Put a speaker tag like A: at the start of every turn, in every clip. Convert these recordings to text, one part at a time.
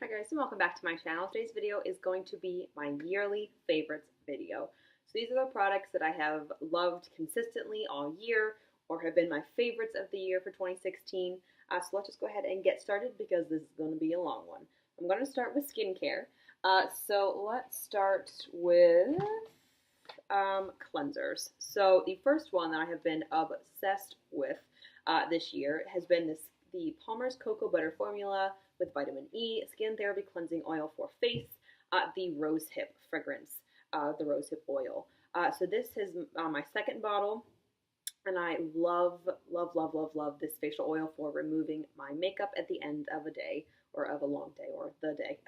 A: Hi guys, and welcome back to my channel. Today's video is going to be my yearly favorites video. So these are the products that I have loved consistently all year or have been my favorites of the year for 2016. So let's just go ahead and get started because this is going to be a long one. I'm going to start with skincare. So let's start with cleansers. So the first one that I have been obsessed with this year has been the Palmer's Cocoa Butter Formula with vitamin E, skin therapy cleansing oil for face, the rose hip fragrance, the rose hip oil. So this is my second bottle, and I love, love, love, love, love this facial oil for removing my makeup at the end of a day, or of a long day, or the day.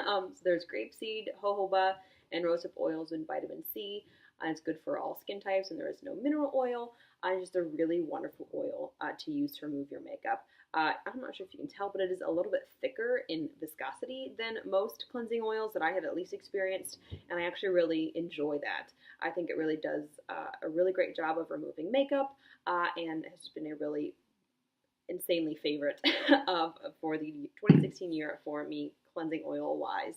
A: So there's grapeseed, jojoba, and rosehip oils and vitamin C. It's good for all skin types, and there is no mineral oil. It's just a really wonderful oil to use to remove your makeup. I'm not sure if you can tell, but it is a little bit thicker in viscosity than most cleansing oils that I have at least experienced, and I actually really enjoy that. I think it really does a really great job of removing makeup, and has been a really insanely favorite for the 2016 year for me, cleansing oil wise.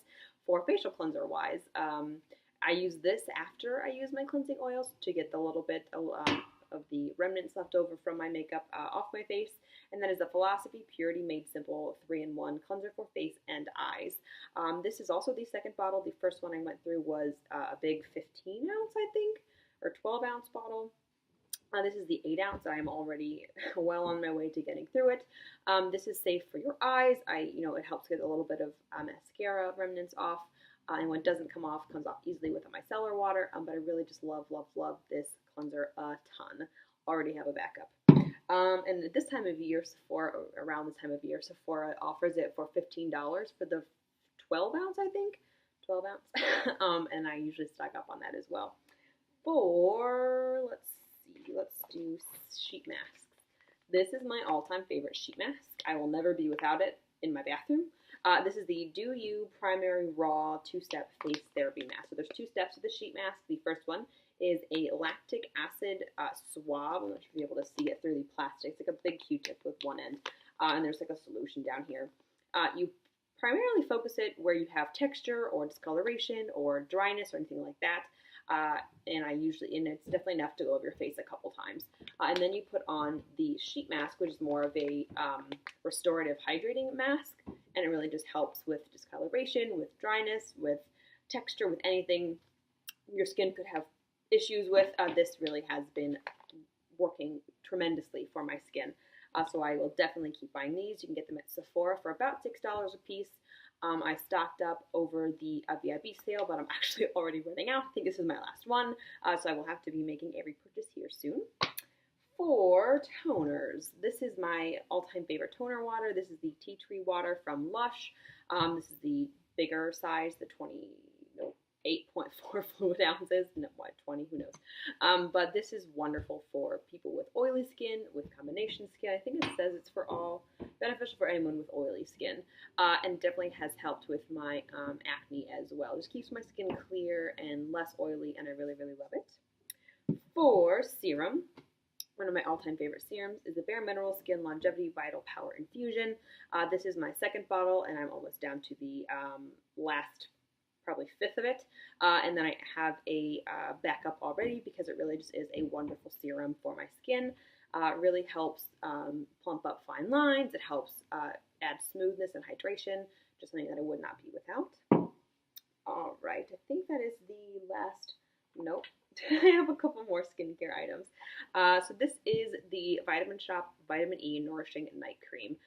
A: For facial cleanser wise, I use this after I use my cleansing oils to get the little bit of the remnants left over from my makeup off my face. And that is the Philosophy Purity Made Simple 3-in-1 Cleanser for Face and Eyes. This is also the second bottle. The first one I went through was a big 15 ounce, I think, or 12 ounce bottle. This is the 8 ounce. I am already well on my way to getting through it. This is safe for your eyes. It helps get a little bit of mascara remnants off. And when it doesn't come off, it comes off easily with my micellar water. But I really just love, love, love this cleanser a ton. Already have a backup. And at this time of year, around this time of year, Sephora offers it for $15 for the 12 ounce, I think. 12 ounce. And I usually stock up on that as well. Let's do sheet masks. This is my all-time favorite sheet mask. I will never be without it in my bathroom. This is the Do You Primary Raw 2-Step Face Therapy Mask. So there's 2 steps to the sheet mask. The first one is a lactic acid swab. I'm not sure if you'll be able to see it through the plastic. It's like a big Q-tip with one end. And there's like a solution down here. You primarily focus it where you have texture or discoloration or dryness or anything like that. And it's definitely enough to go over your face a couple times. And then you put on the sheet mask, which is more of a restorative hydrating mask. And it really just helps with discoloration, with dryness, with texture, with anything your skin could have issues with. This really has been working tremendously for my skin. So I will definitely keep buying these. You can get them at Sephora for about $6 a piece. I stocked up over the Ebates sale, but I'm actually already running out. I think this is my last one, so I will have to be making a repurchase here soon. For toners, this is my all-time favorite toner water. This is the Tea Tree Water from Lush. This is the bigger size, the 8.4 fluid ounces. No, what, 20? Who knows? But this is wonderful for people with oily skin, with combination skin. I think it says it's beneficial for anyone with oily skin. And definitely has helped with my acne as well. It just keeps my skin clear and less oily, and I really, really love it. For serum, one of my all-time favorite serums is the Bare Minerals Skin Longevity Vital Power Infusion. This is my second bottle, and I'm almost down to the last probably fifth of it, and then I have a backup already because it really just is a wonderful serum for my skin. It really helps plump up fine lines. It helps add smoothness and hydration, just something that I would not be without. All right, I think that is the last. Nope, I have a couple more skincare items. So this is the Vitamin Shoppe Vitamin E Nourishing Night Cream.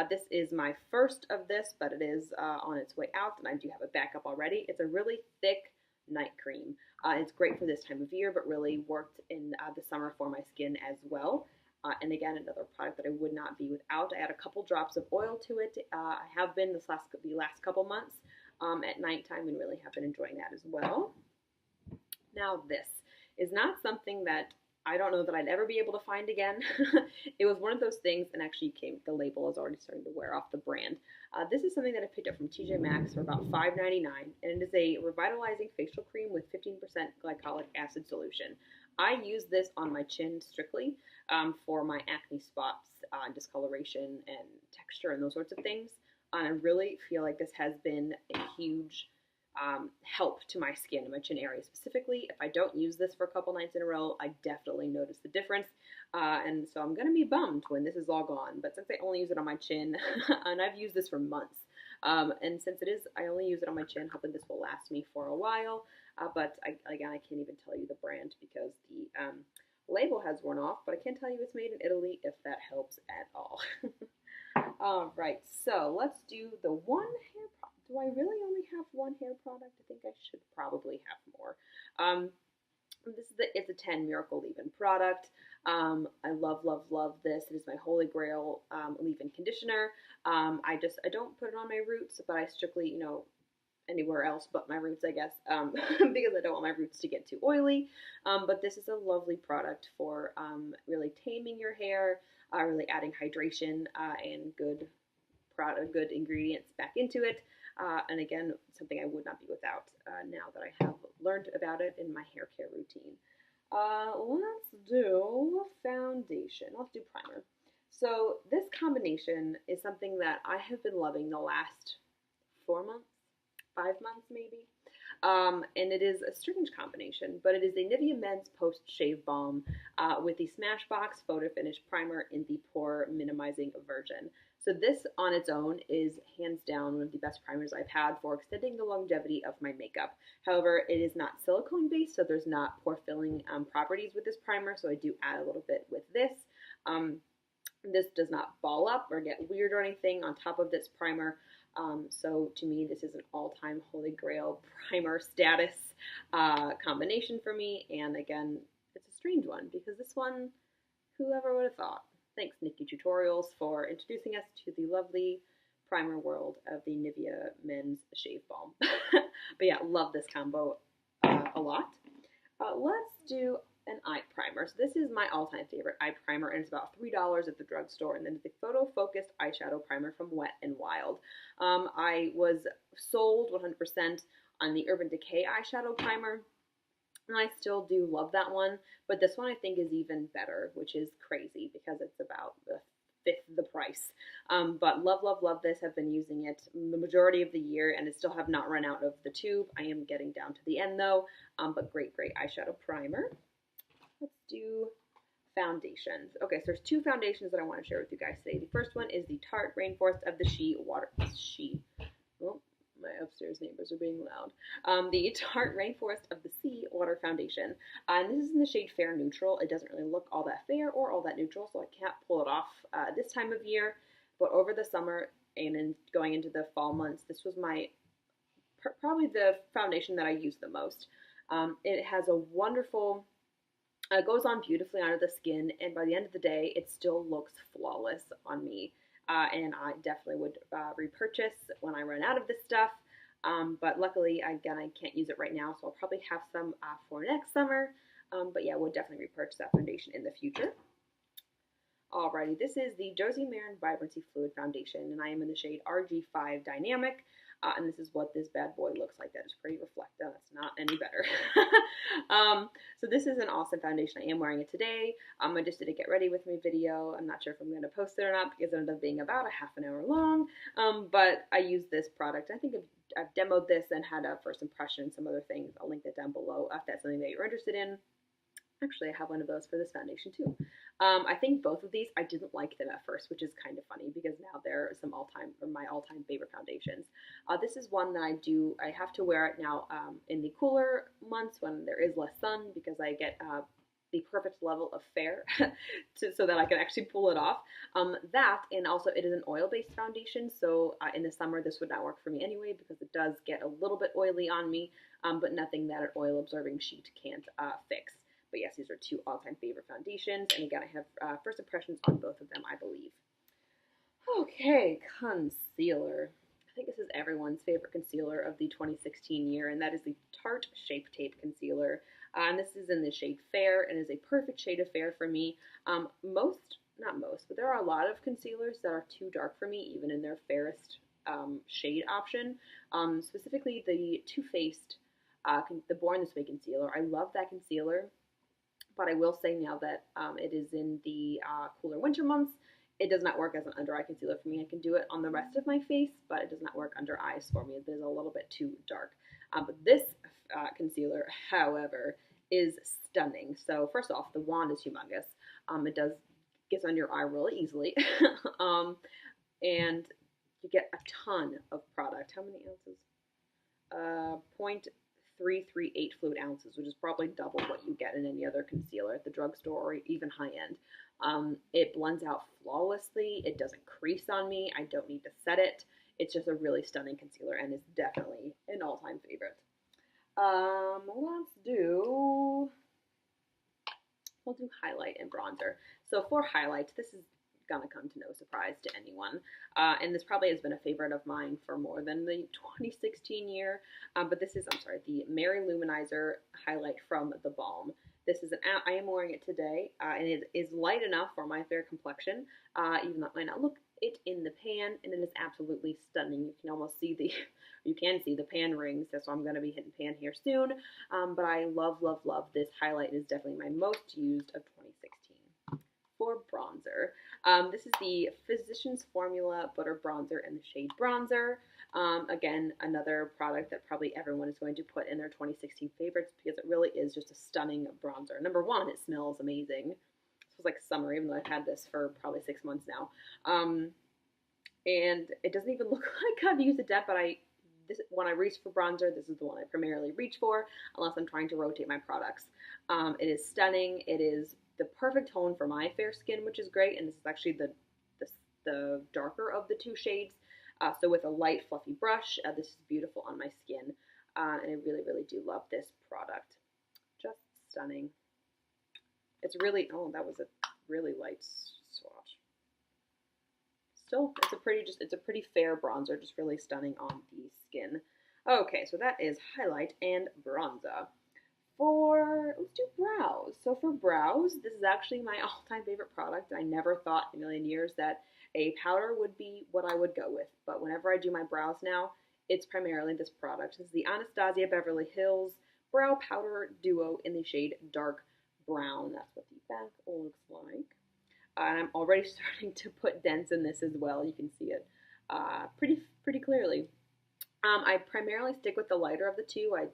A: This is my first of this, but it is on its way out, and I do have a backup already. It's a really thick night cream. It's great for this time of year, but really worked in the summer for my skin as well. And again, another product that I would not be without. I add a couple drops of oil to it. I have been the last couple months at nighttime, and really have been enjoying that as well. Now this is not something that I don't know that I'd ever be able to find again. It was one of those things, and actually the label is already starting to wear off the brand. This is something that I picked up from TJ Maxx for about $5.99, and it is a revitalizing facial cream with 15% glycolic acid solution. I use this on my chin strictly for my acne spots, discoloration, and texture, and those sorts of things. And I really feel like this has been a huge help to my skin and my chin area specifically. If I don't use this for a couple nights in a row, I definitely notice the difference. And so I'm going to be bummed when this is all gone. But since I only use it on my chin, and I've used this for months, and since I only use it on my chin, hoping this will last me for a while. But again, I can't even tell you the brand because the label has worn off, but I can tell you it's made in Italy if that helps at all. All right, so let's do the one hair product. Do I really only have one hair product? I think I should probably have more. It's a 10 Miracle Leave-In product. I love, love, love this. It is my holy grail leave-in conditioner. I don't put it on my roots, but I strictly, anywhere else but my roots, I guess, because I don't want my roots to get too oily. But this is a lovely product for really taming your hair, really adding hydration and good ingredients back into it. And again, something I would not be without now that I have learned about it in my hair care routine. Let's do foundation. Let's do primer. So this combination is something that I have been loving the last 4 months, 5 months maybe. And it is a strange combination, but it is a Nivea Men's Post Shave Balm with the Smashbox Photo Finish Primer in the Pore Minimizing version. So this on its own is hands down one of the best primers I've had for extending the longevity of my makeup. However, it is not silicone based, so there's not pore filling properties with this primer, so I do add a little bit with this. This does not ball up or get weird or anything on top of this primer. So to me, this is an all-time holy grail primer status combination for me. And again, it's a strange one because this one, whoever would have thought? Thanks, Nikki Tutorials, for introducing us to the lovely primer world of the Nivea Men's Shave Balm. But yeah, love this combo a lot. Let's do an eye primer. So this is my all-time favorite eye primer, and it's about $3 at the drugstore, and then it's a photo-focused eyeshadow primer from Wet n Wild. I was sold 100% on the Urban Decay eyeshadow primer, and I still do love that one, but this one I think is even better, which is crazy because it's about the fifth the price. But love, love, love this. I've been using it the majority of the year and I still have not run out of the tube. I am getting down to the end though, but great, great eyeshadow primer. Let's do foundations. Okay, so there's two foundations that I want to share with you guys today. The first one is the Tarte Rainforest of the my upstairs neighbors are being loud. The Tarte Rainforest of the Sea Water Foundation. And this is in the shade Fair Neutral. It doesn't really look all that fair or all that neutral, so I can't pull it off this time of year. But over the summer and in going into the fall months, this was my probably the foundation that I use the most. It has a wonderful, it goes on beautifully under the skin, and by the end of the day, it still looks flawless on me. And I definitely would repurchase when I run out of this stuff. But luckily, again, I can't use it right now, so I'll probably have some for next summer. But yeah, we'll definitely repurchase that foundation in the future. Alrighty, this is the Josie Maran Vibrancy Fluid Foundation, and I am in the shade RG5 Dynamic. And this is what this bad boy looks like. That is pretty reflective. That's not any better. So this is an awesome foundation. I am wearing it today. I just did a get ready with me video. I'm not sure if I'm going to post it or not because it ended up being about a half an hour long. But I used this product. I think I've demoed this and had a first impression, some other things. I'll link that down below if that's something that you're interested in. Actually, I have one of those for this foundation too. I think both of these, I didn't like them at first, which is kind of funny because now they're my all-time favorite foundations. This is one that I have to wear it now in the cooler months when there is less sun because I get the perfect level of fair so that I can actually pull it off. That, and also it is an oil-based foundation, so in the summer this would not work for me anyway because it does get a little bit oily on me, but nothing that an oil-absorbing sheet can't fix. But yes, these are two all-time favorite foundations. And again, I have first impressions on both of them, I believe. Okay, concealer. I think this is everyone's favorite concealer of the 2016 year, and that is the Tarte Shape Tape Concealer. And this is in the shade Fair, and is a perfect shade of fair for me. Not most, but there are a lot of concealers that are too dark for me, even in their fairest shade option. Specifically, the Too Faced, the Born This Way concealer. I love that concealer. But I will say now that it is in the cooler winter months, It does not work as an under eye concealer for me. I can do it on the rest of my face, but it does not work under eyes for me. It is a little bit too dark. But this concealer, however, is stunning. So first off, the wand is humongous. It does gets under your eye really easily. And you get a ton of product. How many ounces? 0.338 fluid ounces, which is probably double what you get in any other concealer at the drugstore or even high end. It blends out flawlessly. It doesn't crease on me. I don't need to set it. It's just a really stunning concealer and is definitely an all-time favorite. We'll do highlight and bronzer. So for highlight, this is gonna come to no surprise to anyone. And this probably has been a favorite of mine for more than the 2016 year. But this is, I'm sorry, the Mary Luminizer highlight from The Balm. This is I am wearing it today, and it is light enough for my fair complexion, even though it might not look it in the pan, and it is absolutely stunning. You can almost see you can see the pan rings, so I'm going to be hitting pan here soon. But I love, love, love this highlight. It is definitely my most used of 2016. For bronzer, this is the Physicians Formula Butter Bronzer in the shade Bronzer. Again, another product that probably everyone is going to put in their 2016 favorites because it really is just a stunning bronzer. Number one, it smells amazing. This was like summer, even though I've had this for probably 6 months now. And it doesn't even look like I've used it yet, but when I reach for bronzer, this is the one I primarily reach for, unless I'm trying to rotate my products. It is stunning. It is the perfect tone for my fair skin, which is great, and this is actually the darker of the two shades. So with a light, fluffy brush, this is beautiful on my skin, and I really, really do love this product. Just stunning. It's really, oh, that was a really light swatch. Still, it's a pretty fair bronzer, just really stunning on the skin. Okay, so that is highlight and bronzer. Let's do brows. So for brows, this is actually my all-time favorite product. I never thought in a million years that a powder would be what I would go with, but whenever I do my brows now, it's primarily this product. This is the Anastasia Beverly Hills Brow Powder Duo in the shade Dark Brown. That's what the back looks like. And I'm already starting to put dents in this as well. You can see it pretty clearly. I primarily stick with the lighter of the two. I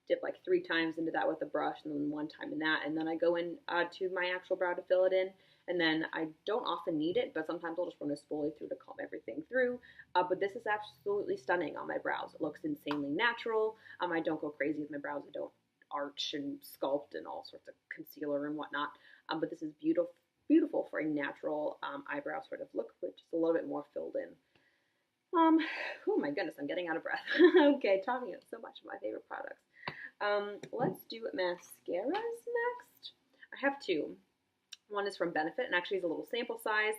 A: dip like 3 times into that with a brush and then 1 time in that, and then I go in to my actual brow to fill it in, and then I don't often need it, but sometimes I'll just run a spoolie through to comb everything through. But this is absolutely stunning on my brows. It looks insanely natural. I don't go crazy with my brows. I don't arch and sculpt and all sorts of concealer and whatnot, but this is beautiful for a natural eyebrow sort of look, which is a little bit more filled in. Oh my goodness, I'm getting out of breath. Okay, talking about so much of my favorite products. Let's do mascaras next. I have 2. One is from Benefit, and actually is a little sample size.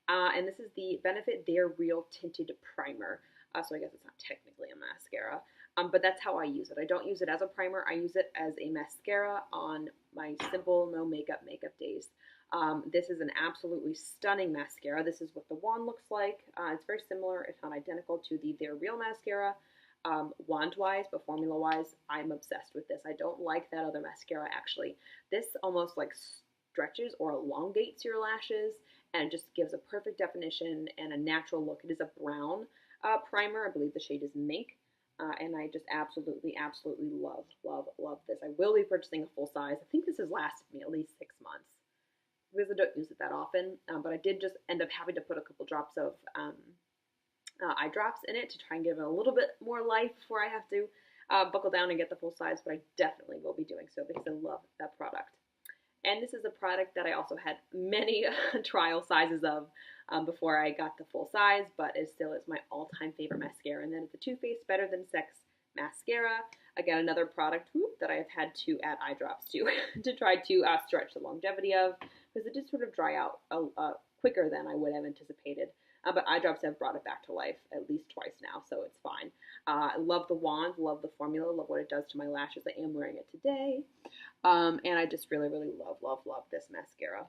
A: And this is the Benefit They're Real Tinted Primer. So I guess it's not technically a mascara, but that's how I use it. I don't use it as a primer. I use it as a mascara on my simple, no makeup days. This is an absolutely stunning mascara. This is what the wand looks like. It's very similar, if not identical, to the They're Real mascara. Wand-wise, but formula-wise, I'm obsessed with this. I don't like that other mascara, actually. This almost like stretches or elongates your lashes, and it just gives a perfect definition and a natural look. It is a brown primer. I believe the shade is Mink. And I just absolutely, absolutely love, love, love this. I will be purchasing a full size. I think this has lasted me at least 6 months. Because I don't use it that often, but I did just end up having to put a couple drops of eye drops in it to try and give it a little bit more life before I have to buckle down and get the full size, but I definitely will be doing so because I love that product. And this is a product that I also had many trial sizes of before I got the full size, but it still is my all-time favorite mascara. And then it's the Too Faced Better Than Sex mascara. Again, another product that I have had to add eye drops to to try to stretch the longevity of, because it did sort of dry out quicker than I would have anticipated. But eye drops have brought it back to life at least twice now, so it's fine. I love the wand, love the formula, love what it does to my lashes. I am wearing it today. And I just really, really love, love, love this mascara.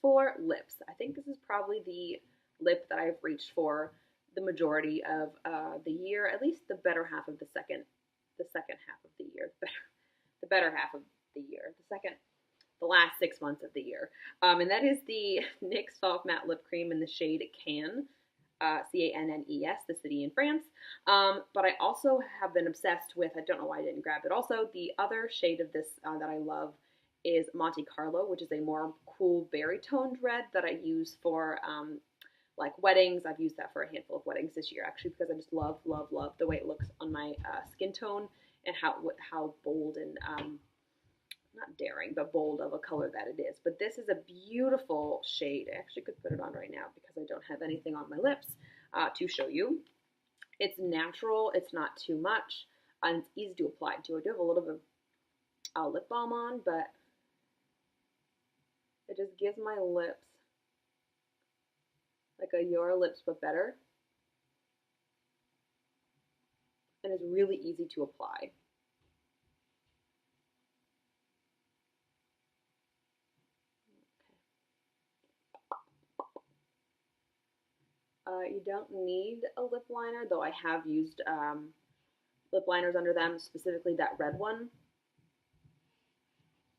A: For lips, I think this is probably the lip that I've reached for the majority of the year, at least the better half of the second half of the year, the better half of the year, the last 6 months of the year. And that is the NYX Soft Matte Lip Cream in the shade Cannes, Cannes, the city in France. But I also have been obsessed with, I don't know why I didn't grab it also, the other shade of this that I love is Monte Carlo, which is a more cool berry toned red that I use for like weddings. I've used that for a handful of weddings this year, actually, because I just love, love, love the way it looks on my skin tone and how bold and not daring, but bold of a color that it is. But this is a beautiful shade. I actually could put it on right now because I don't have anything on my lips to show you. It's natural. It's not too much. And it's easy to apply to. I do have a little bit of lip balm on, but it just gives my lips like a Your Lips But Better. And it's really easy to apply. You don't need a lip liner, though I have used lip liners under them, specifically that red one.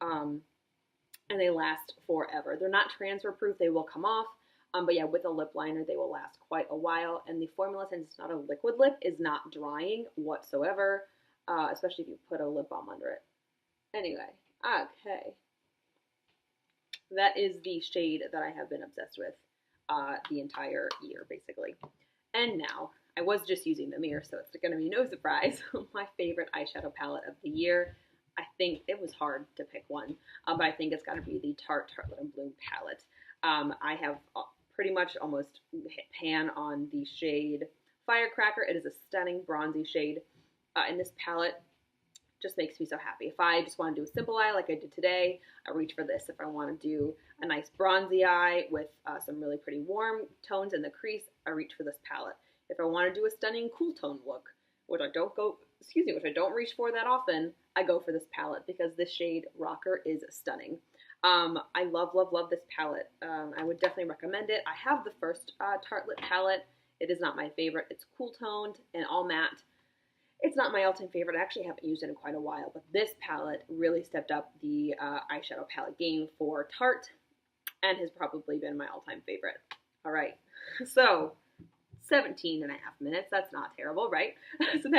A: And they last forever. They're not transfer proof, they will come off. But yeah, with a lip liner, they will last quite a while. And the formula, since it's not a liquid lip, is not drying whatsoever, especially if you put a lip balm under it. Anyway, okay. That is the shade that I have been obsessed with the entire year, basically. And now, I was just using the mirror, so it's going to be no surprise, my favorite eyeshadow palette of the year. I think it was hard to pick one, but I think it's got to be the Tarte Tartelette and Bloom palette. I have pretty much almost hit pan on the shade Firecracker. It is a stunning bronzy shade, and this palette just makes me so happy. If I just want to do a simple eye like I did today, I reach for this. If I want to do a nice bronzy eye with some really pretty warm tones in the crease, I reach for this palette. If I want to do a stunning cool tone look, which I don't reach for that often, I go for this palette because this shade Rocker is stunning. I love, love, love this palette. I would definitely recommend it. I have the first Tarte Lip palette. It is not my favorite. It's cool toned and all matte. It's not my all-time favorite. I actually haven't used it in quite a while, but this palette really stepped up the eyeshadow palette game for Tarte and has probably been my all-time favorite. All right, so 17 and a half minutes. That's not terrible, right? So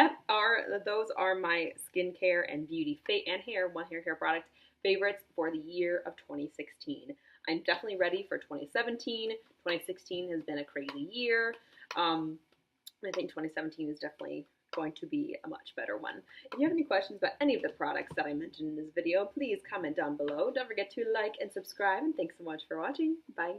A: those are my skincare and beauty and hair, one hair product favorites for the year of 2016. I'm definitely ready for 2017. 2016 has been a crazy year. I think 2017 is definitely going to be a much better one. If you have any questions about any of the products that I mentioned in this video, please comment down below. Don't forget to like and subscribe, and thanks so much for watching. Bye.